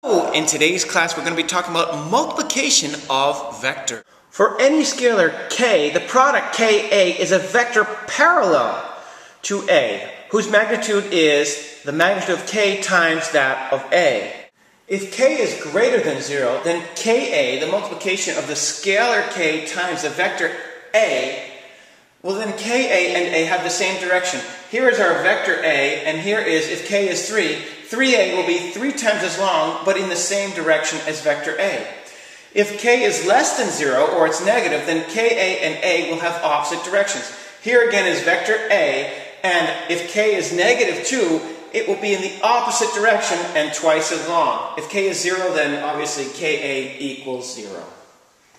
In today's class, we're going to be talking about multiplication of vector. For any scalar k, the product Ka is a vector parallel to A, whose magnitude is the magnitude of k times that of A. If k is greater than 0, then Ka, the multiplication of the scalar k times the vector A, well then Ka and A have the same direction. Here is our vector A, and here is, if k is 3, 3a will be 3 times as long, but in the same direction as vector A. If k is less than 0, or it's negative, then Ka and A will have opposite directions. Here again is vector A, and if k is negative 2, it will be in the opposite direction and twice as long. If k is 0, then obviously Ka equals 0.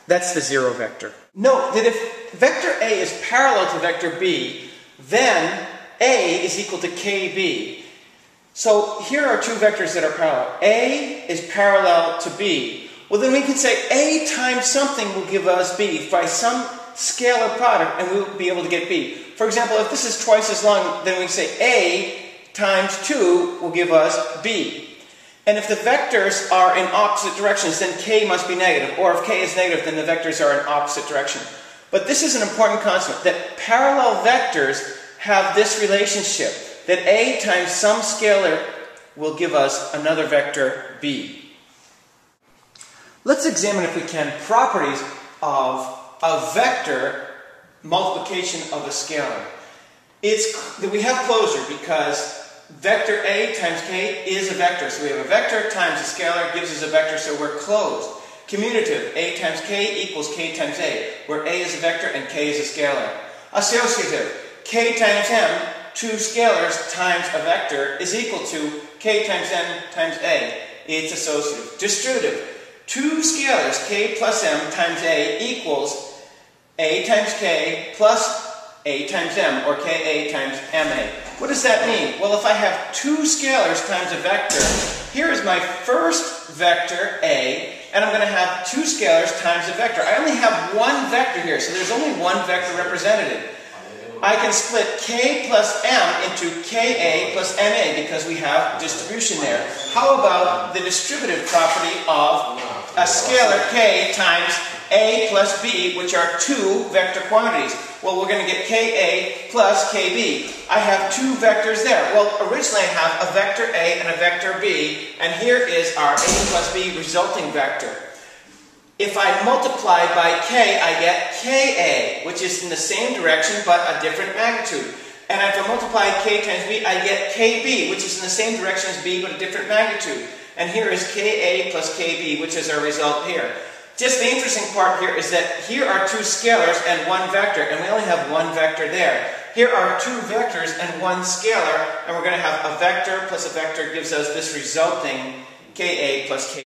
That's the 0 vector. Note that if vector A is parallel to vector B, then A is equal to Kb. So here are two vectors that are parallel. A is parallel to B. Well, then we can say A times something will give us B by some scalar product, and we'll be able to get B. For example, if this is twice as long, then we can say A times 2 will give us B. And if the vectors are in opposite directions, then K must be negative. Or if K is negative, then the vectors are in opposite direction. But this is an important concept, that parallel vectors have this relationship, that A times some scalar will give us another vector B. Let's examine, if we can, properties of a vector multiplication of a scalar. It's that we have closure because vector A times K is a vector. So we have a vector times a scalar gives us a vector, so we're closed. Commutative, A times K equals K times A, where A is a vector and K is a scalar. Associative, K times M, two scalars times a vector, is equal to K times M times A. It's associative. Distributive, two scalars, K plus M times A, equals A times K plus A times M, or Ka times Ma. What does that mean? Well, if I have two scalars times a vector, here is my first vector, A, and I'm going to have two scalars times a vector. I only have one vector here, so there's only one vector represented. I can split K plus M into Ka plus Ma because we have distribution there. How about the distributive property of a scalar K times A plus B, which are two vector quantities? Well, we're going to get Ka plus Kb. I have two vectors there. Well, originally I have a vector A and a vector B, and here is our A plus B resulting vector. If I multiply by K, I get Ka, which is in the same direction but a different magnitude. And if I multiply K times B, I get Kb, which is in the same direction as B but a different magnitude. And here is Ka plus Kb, which is our result here. Just the interesting part here is that here are two scalars and one vector, and we only have one vector there. Here are two vectors and one scalar, and we're going to have a vector plus a vector gives us this resulting Ka plus K.